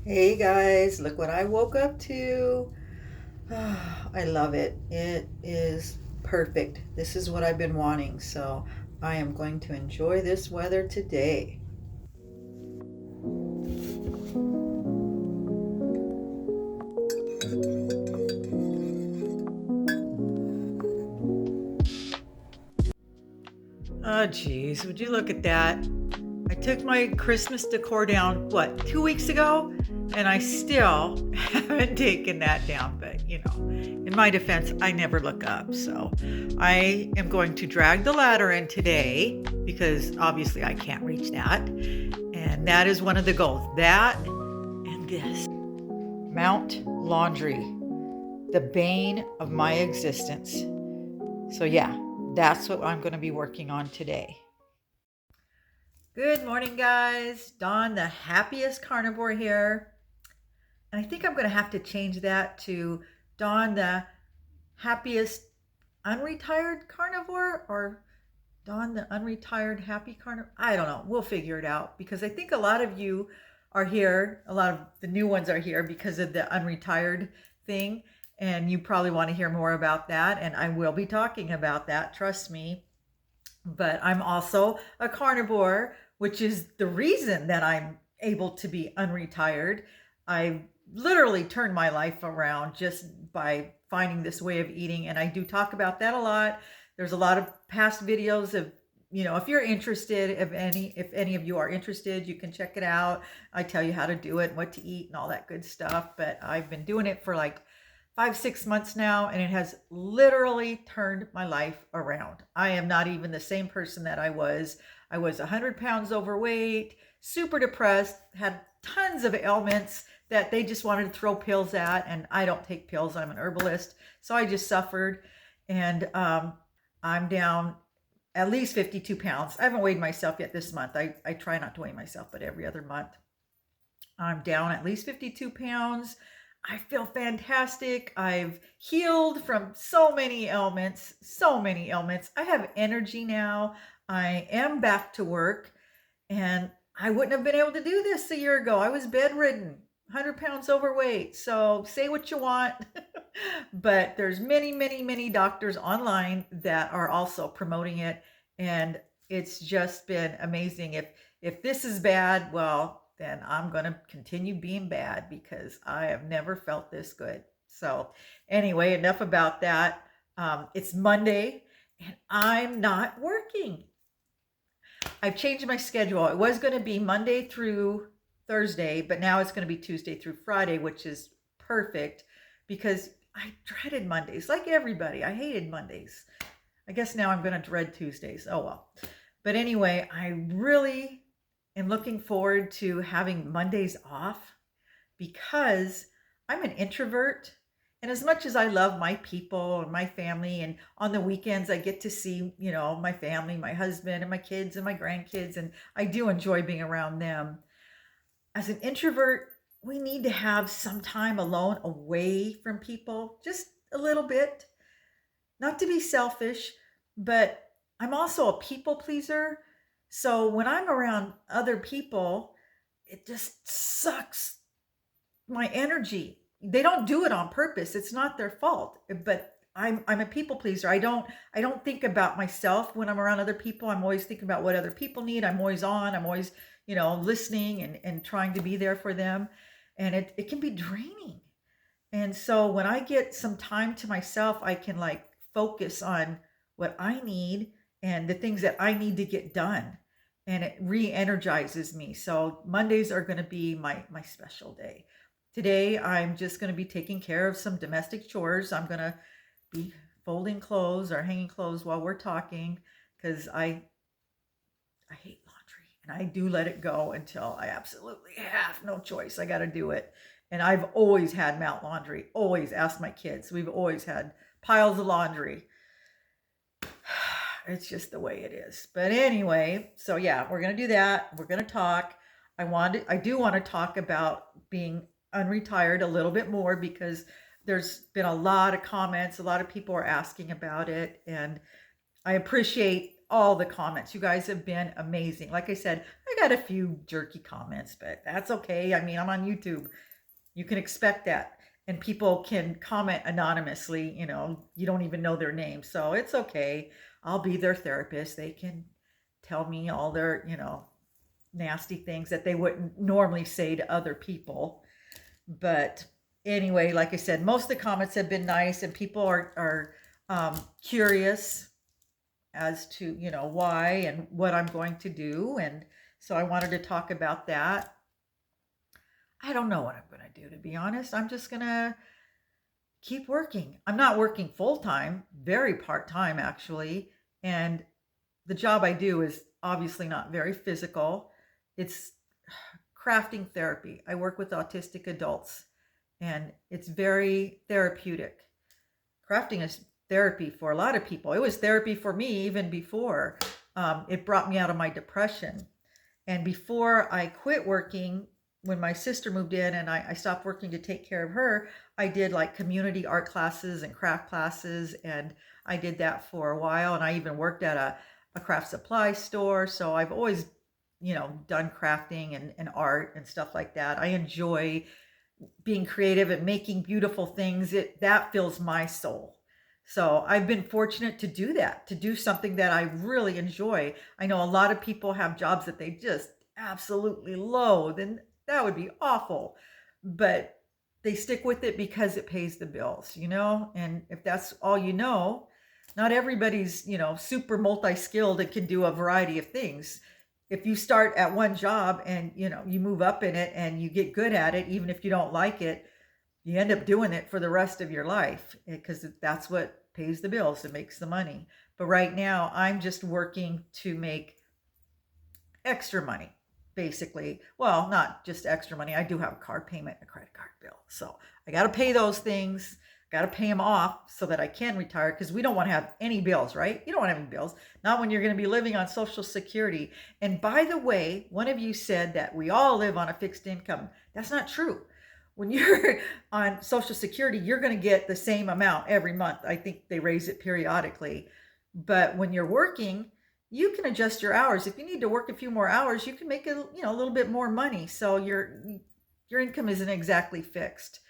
Hey guys, look what I woke up to. I love it. It is perfect. This is what I've been wanting, so I am going to enjoy this weather today. Oh, geez, would you look at that? I took my Christmas decor down, what, 2 weeks ago? And I still haven't taken that down. But, in my defense, I never look up. So I am going to drag the ladder in today because obviously I can't reach that. And that is one of the goals. That and this Mount Laundry, the bane of my existence. So, yeah, that's what I'm going to be working on today. Good morning, guys. Dawn, the happiest carnivore here. And I think I'm going to have to change that to Dawn, the happiest unretired carnivore, or Dawn, the unretired happy carnivore. I don't know. We'll figure it out because I think a lot of you are here. A lot of the new ones are here because of the unretired thing. And you probably want to hear more about that. And I will be talking about that. Trust me. But I'm also a carnivore, which is the reason that I'm able to be unretired. I literally turned my life around just by finding this way of eating, and I do talk about that a lot. There's a lot of past videos of, if you're interested, if any of you are interested, you can check it out. I tell you how to do it, what to eat, and all that good stuff. But I've been doing it for like 5, 6 months now, and it has literally turned my life around. I am not even the same person that I was. I was 100 pounds overweight, super depressed, had tons of ailments that they just wanted to throw pills at. And I don't take pills, I'm an herbalist. So I just suffered. And I'm down at least 52 pounds. I haven't weighed myself yet this month. I try not to weigh myself, but every other month. I'm down at least 52 pounds. I feel fantastic. I've healed from so many ailments, so many ailments. I have energy now. I am back to work, and I wouldn't have been able to do this a year ago. I was bedridden, 100 pounds overweight. So say what you want, but there's many, many, many doctors online that are also promoting it, and it's just been amazing. If this is bad, well, then I'm going to continue being bad because I have never felt this good. So, anyway, enough about that. It's Monday and I'm not working. I've changed my schedule. It was going to be Monday through Thursday, but now it's going to be Tuesday through Friday, which is perfect because I dreaded Mondays like everybody. I hated Mondays. I guess now I'm going to dread Tuesdays. Oh well. But anyway, I really am looking forward to having Mondays off because I'm an introvert. And as much as I love my people and my family, and on the weekends I get to see, my family, my husband and my kids and my grandkids, and I do enjoy being around them. As an introvert, we need to have some time alone away from people, just a little bit. Not to be selfish, but I'm also a people pleaser. So when I'm around other people, it just sucks my energy. They don't do it on purpose. It's not their fault. But I'm a people pleaser. I don't think about myself when I'm around other people. I'm always thinking about what other people need. I'm always on. I'm always, listening and trying to be there for them. And it can be draining. And so when I get some time to myself, I can like focus on what I need and the things that I need to get done. And it re-energizes me. So Mondays are going to be my special day. Today I'm just going to be taking care of some domestic chores. I'm going to be folding clothes or hanging clothes while we're talking because I hate laundry and I do let it go until I absolutely have no choice. I got to do it. And I've always had Mount Laundry, always asked my kids. We've always had piles of laundry. It's just the way it is. But anyway, so yeah, we're going to do that. We're going to talk. I do want to talk about being unretired a little bit more because there's been a lot of comments. A lot of people are asking about it. And I appreciate all the comments. You guys have been amazing. Like I said, I got a few jerky comments, but that's okay. I mean, I'm on YouTube. You can expect that. And people can comment anonymously, you don't even know their name. So it's okay. I'll be their therapist. They can tell me all their, nasty things that they wouldn't normally say to other people. But anyway, like I said, most of the comments have been nice, and people are curious as to, why and what I'm going to do. And so I wanted to talk about that. I don't know what I'm going to do, to be honest. I'm just going to keep working. I'm not working full time, very part time actually. And the job I do is obviously not very physical. It's crafting therapy. I work with autistic adults, and it's very therapeutic. Crafting is therapy for a lot of people. It was therapy for me even before. It brought me out of my depression. And before I quit working, when my sister moved in and I stopped working to take care of her, I did like community art classes and craft classes. And I did that for a while. And I even worked at a craft supply store. So I've always, done crafting and art and stuff like that. I enjoy being creative and making beautiful things. That fills my soul. So I've been fortunate to do that, to do something that I really enjoy. I know a lot of people have jobs that they just absolutely loathe, and that would be awful. But they stick with it because it pays the bills, And if that's all not everybody's, super multi-skilled and can do a variety of things. If you start at one job and, you move up in it and you get good at it, even if you don't like it, you end up doing it for the rest of your life because that's what pays the bills. It makes the money. But right now I'm just working to make extra money, basically. Well, not just extra money. I do have a car payment and a credit card bill. So I got to pay those things. Got to pay them off so that I can retire, because we don't want to have any bills, right? You don't want to have any bills, not when you're going to be living on Social Security. And by the way, one of you said that we all live on a fixed income. That's not true. When you're on Social Security, you're going to get the same amount every month. I think they raise it periodically. But when you're working, you can adjust your hours. If you need to work a few more hours, you can make a little bit more money. So your income isn't exactly fixed.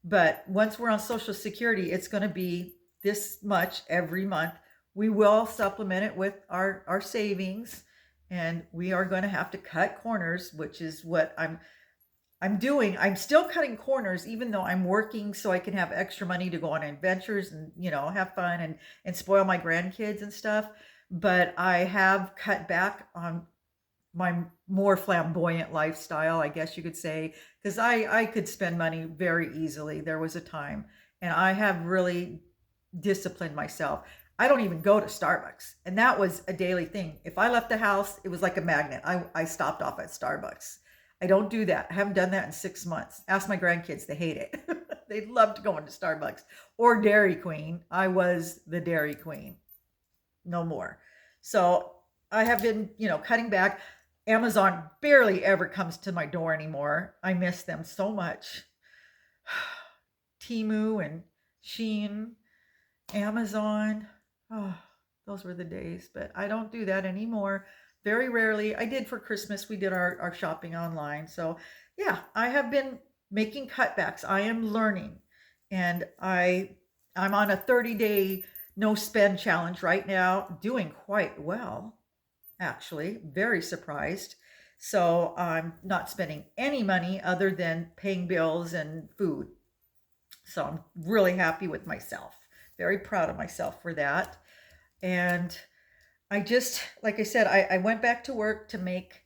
But once we're on Social Security, it's going to be this much every month. We will supplement it with our savings, and we are going to have to cut corners, which is what I'm doing. I'm still cutting corners, even though I'm working so I can have extra money to go on adventures and, have fun and spoil my grandkids and stuff. But I have cut back on my more flamboyant lifestyle, I guess you could say, because I could spend money very easily. There was a time, and I have really disciplined myself. I don't even go to Starbucks, and that was a daily thing. If I left the house, it was like a magnet. I stopped off at Starbucks. I don't do that. I haven't done that in 6 months. Ask my grandkids, they hate it. They love to go into Starbucks or Dairy Queen. I was the Dairy Queen. No more. So I have been, cutting back. Amazon barely ever comes to my door anymore. I miss them so much. Temu and Shein, Amazon. Oh, those were the days, but I don't do that anymore. Very rarely. I did for Christmas. We did our shopping online. So yeah, I have been making cutbacks. I am learning, and I'm on a 30-day no spend challenge right now, doing quite well. Actually, very surprised. So I'm not spending any money other than paying bills and food. So I'm really happy with myself. Very proud of myself for that. And I just, like I said, I went back to work to make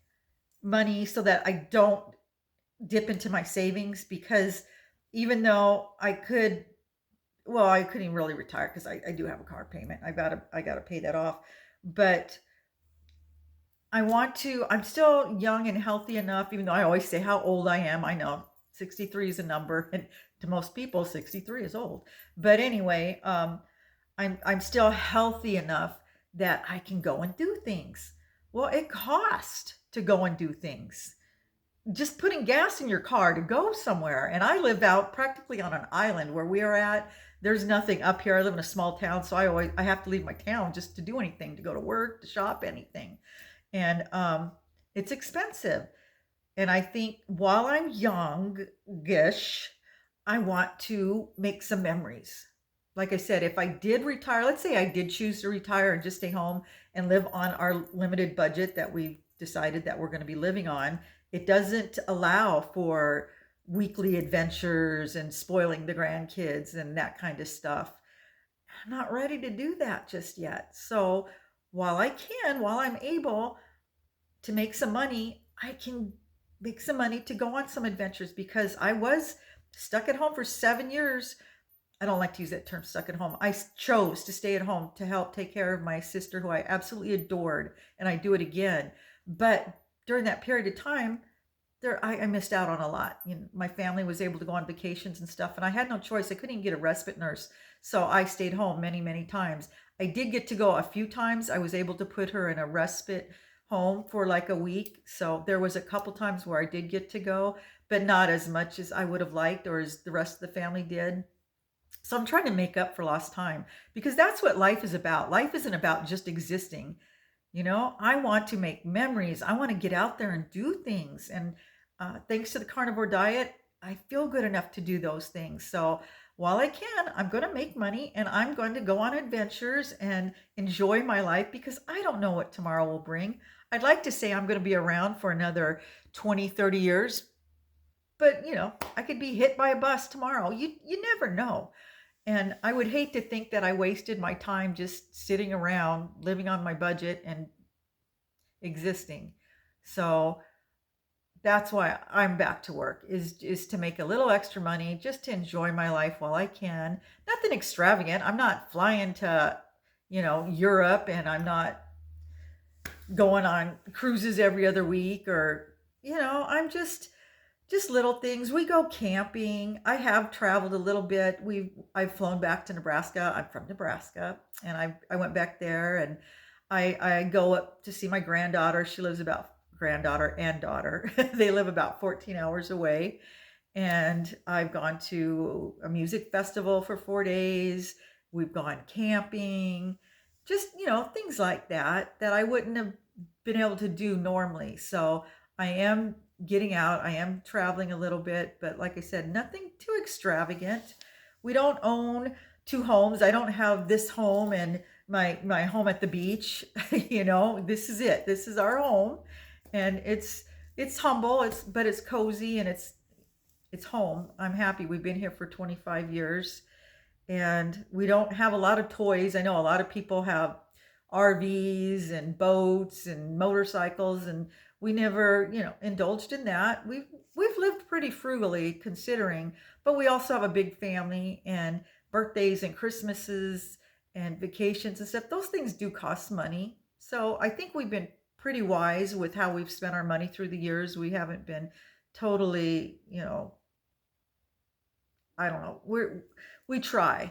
money so that I don't dip into my savings, because even though I couldn't even really retire because I do have a car payment. I gotta pay that off. But I'm still young and healthy enough, even though I always say how old I am. I know 63 is a number, and to most people, 63 is old. But anyway, I'm still healthy enough that I can go and do things. Well, it costs to go and do things. Just putting gas in your car to go somewhere. And I live out practically on an island where we are at. There's nothing up here. I live in a small town, so I have to leave my town just to do anything, to go to work, to shop, anything. And it's expensive. And I think while I'm youngish, I want to make some memories. Like I said, if I did retire, let's say I did choose to retire and just stay home and live on our limited budget that we've decided that we're going to be living on, it doesn't allow for weekly adventures and spoiling the grandkids and that kind of stuff. I'm not ready to do that just yet. So while I'm able to make some money, I can make some money to go on some adventures because I was stuck at home for 7 years. I don't like to use that term, stuck at home. I chose to stay at home to help take care of my sister, who I absolutely adored, and I do it again. But during that period of time, I missed out on a lot. You know, my family was able to go on vacations and stuff, and I had no choice. I couldn't even get a respite nurse, so I stayed home many, many times. I did get to go a few times. I was able to put her in a respite home for like a week, so there was a couple times where I did get to go, but not as much as I would have liked or as the rest of the family did. So I'm trying to make up for lost time because that's what life is about. Life isn't about just existing. You know, I want to make memories. I want to get out there and do things. And thanks to the carnivore diet, I feel good enough to do those things. So while I can, I'm going to make money and I'm going to go on adventures and enjoy my life because I don't know what tomorrow will bring. I'd like to say I'm going to be around for another 20, 30 years, but I could be hit by a bus tomorrow. You never know. And I would hate to think that I wasted my time just sitting around, living on my budget and existing. So that's why I'm back to work is to make a little extra money just to enjoy my life while I can. Nothing extravagant. I'm not flying to, Europe, and I'm not going on cruises every other week, or I'm just little things. We go camping. I have traveled a little bit. I've flown back to Nebraska. I'm from Nebraska, and I went back there, and I go up to see my granddaughter. She lives about granddaughter and daughter. They live about 14 hours away. And I've gone to a music festival for 4 days. We've gone camping, just, things like that I wouldn't have been able to do normally. So I am getting out. I am traveling a little bit, but like I said, nothing too extravagant. We don't own two homes. I don't have this home and my home at the beach. This is it. This is our home, and it's humble. But it's cozy, and it's home. I'm happy. We've been here for 25 years, and we don't have a lot of toys. I know a lot of people have RVs and boats and motorcycles, and we never, indulged in that. We've lived pretty frugally considering, but we also have a big family, and birthdays and Christmases and vacations and stuff. Those things do cost money. So I think we've been pretty wise with how we've spent our money through the years. We haven't been totally, I don't know. We try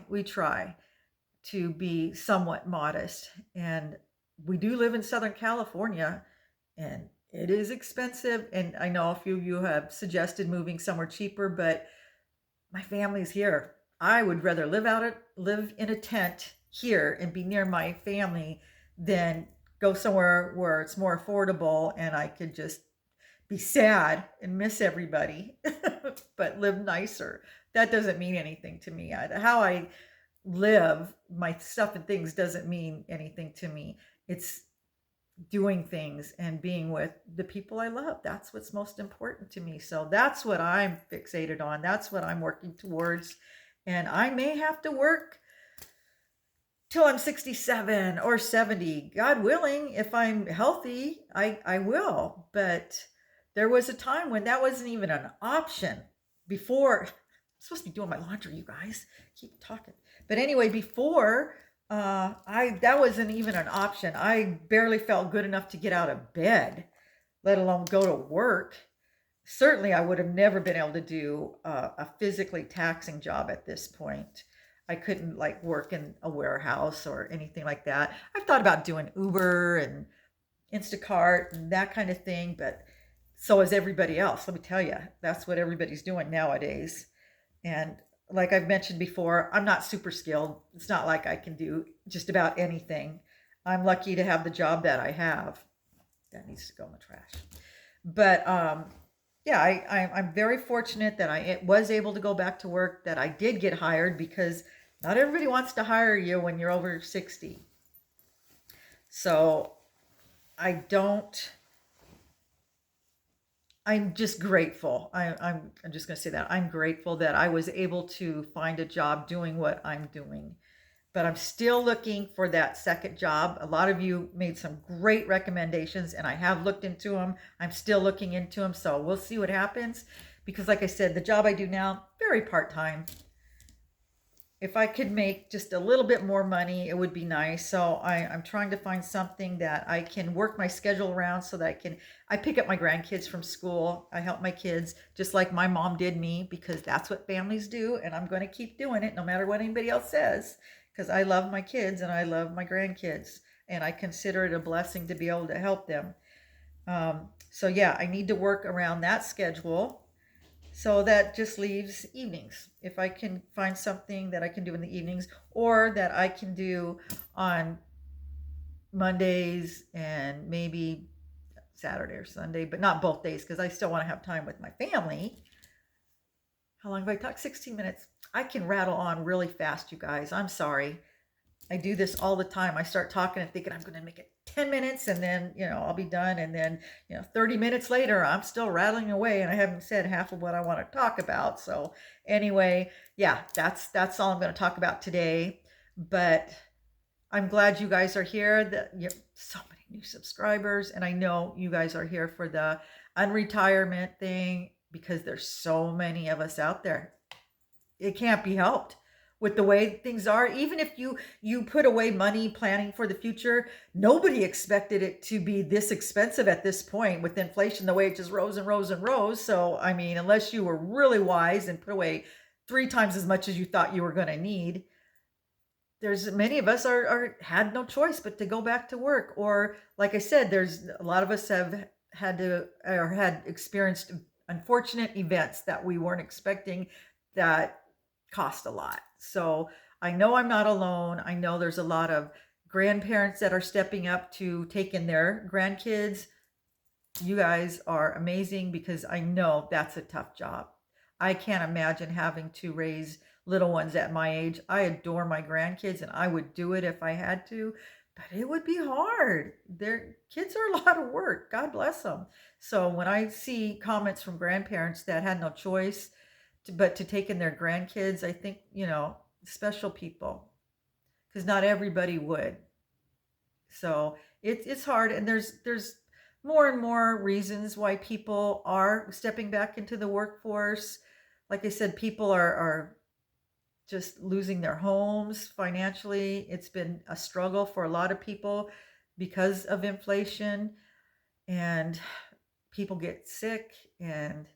to be somewhat modest, and we do live in Southern California, and it is expensive. And I know a few of you have suggested moving somewhere cheaper, but my family's here. I would rather live in a tent here and be near my family than go somewhere where it's more affordable and I could just be sad and miss everybody, but live nicer. That doesn't mean anything to me. How I live, my stuff and things doesn't mean anything to me. It's doing things and being with the people I love. That's what's most important to me. So that's what I'm fixated on. That's what I'm working towards. And I may have to work till I'm 67 or 70. God willing, if I'm healthy, I will. But there was a time when that wasn't even an option. Before, I'm supposed to be doing my laundry, you guys. Keep talking. But anyway, before that wasn't even an option. I barely felt good enough to get out of bed, let alone go to work. Certainly, I would have never been able to do a physically taxing job at this point. I couldn't like work in a warehouse or anything like that. I've thought about doing Uber and Instacart and that kind of thing, but so is everybody else. Let me tell you, that's what everybody's doing nowadays. And like I've mentioned before, I'm not super skilled. It's not like I can do just about anything. I'm lucky to have the job that I have. That needs to go in the trash. But yeah, I'm very fortunate that I was able to go back to work, that I did get hired, because not everybody wants to hire you when you're over 60. So I don't, I'm just grateful. I'm just going to say that. I'm grateful that I was able to find a job doing what I'm doing. But I'm still looking for that second job. A lot of you made some great recommendations, and I have looked into them. I'm still looking into them, so we'll see what happens. Because, like I said, the job I do now, very part time. If I could make just a little bit more money, it would be nice. So I'm trying to find something that I can work my schedule around, so that I pick up my grandkids from school. I help my kids just like my mom did me, because that's what families do. And I'm going to keep doing it no matter what anybody else says, because I love my kids and I love my grandkids. And I consider it a blessing to be able to help them. So yeah, I need to work around that schedule. So that just leaves evenings. If I can find something that I can do in the evenings, or that I can do on Mondays and maybe Saturday or Sunday, but not both days, because I still want to have time with my family. How long have I talked? 16 minutes. I can rattle on really fast, you guys. I'm sorry. I do this all the time. I start talking and thinking I'm going to make it 10 minutes, and then, I'll be done. And then, 30 minutes later, I'm still rattling away and I haven't said half of what I want to talk about. So anyway, yeah, that's all I'm going to talk about today. But I'm glad you guys are here. That you have so many new subscribers, and I know you guys are here for the unretirement thing, because there's so many of us out there. It can't be helped with the way things are. Even if you put away money planning for the future, nobody expected it to be this expensive at this point, with inflation the way it just rose and rose and rose. So I mean, unless you were really wise and put away 3 times as much as you thought you were going to need, there's many of us are had no choice but to go back to work. Or like I said, there's a lot of us have had to, or had experienced unfortunate events that we weren't expecting, that cost a lot. So I know I'm not alone. I know there's a lot of grandparents that are stepping up to take in their grandkids. You guys are amazing, because I know that's a tough job. I can't imagine having to raise little ones at my age. I adore my grandkids and I would do it if I had to, but it would be hard. Their kids are a lot of work. God bless them. So when I see comments from grandparents that had no choice but to take in their grandkids, I think, special people, because not everybody would. So it's hard, and there's more and more reasons why people are stepping back into the workforce. Like I said, people are just losing their homes financially. It's been a struggle for a lot of people because of inflation, and people get sick and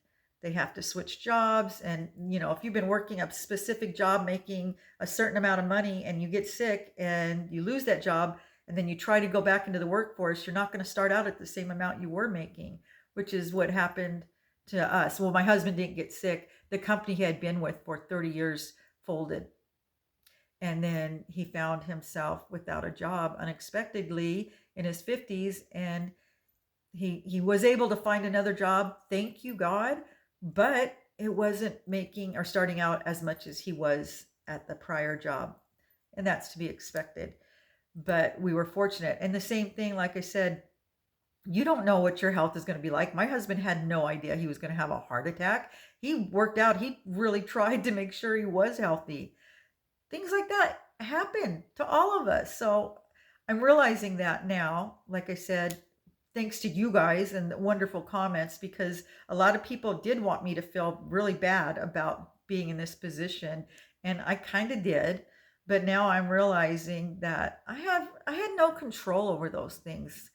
they have to switch jobs. And if you've been working a specific job making a certain amount of money, and you get sick and you lose that job, and then you try to go back into the workforce, you're not going to start out at the same amount you were making, which is what happened to us. Well, my husband didn't get sick. The company he had been with for 30 years folded. And then he found himself without a job unexpectedly in his 50s, and he was able to find another job, thank you God, but it wasn't making or starting out as much as he was at the prior job. And that's to be expected. But we were fortunate. And the same thing, like I said, you don't know what your health is going to be like. My husband had no idea he was going to have a heart attack. He worked out. He really tried to make sure he was healthy. Things like that happen to all of us. So I'm realizing that now, like I said, thanks to you guys and the wonderful comments, because a lot of people did want me to feel really bad about being in this position. And I kind of did. But now I'm realizing that I had no control over those things.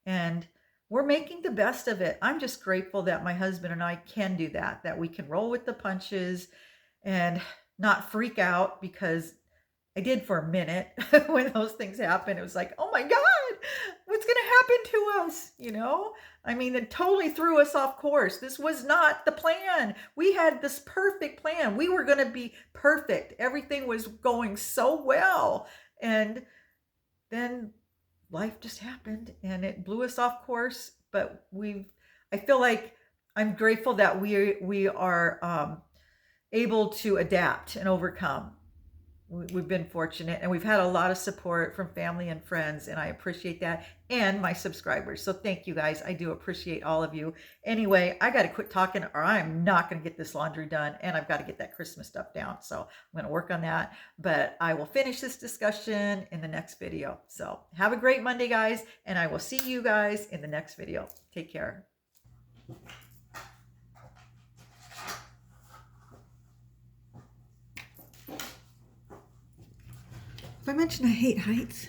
And we're making the best of it. I'm just grateful that my husband and I can do that we can roll with the punches and not freak out, because I did for a minute when those things happened. It was like, oh my God, what's going to happen to us? You know, I mean, it totally threw us off course. This was not the plan. We had this perfect plan. We were going to be perfect. Everything was going so well. And then life just happened and it blew us off course. But I feel like I'm grateful that we are able to adapt and overcome. We've been fortunate and we've had a lot of support from family and friends, and I appreciate that, and my subscribers. So thank you guys. I do appreciate all of you. Anyway, I got to quit talking or I'm not going to get this laundry done, and I've got to get that Christmas stuff down. So I'm going to work on that, but I will finish this discussion in the next video. So have a great Monday, guys, and I will see you guys in the next video. Take care. If I mention I hate heights,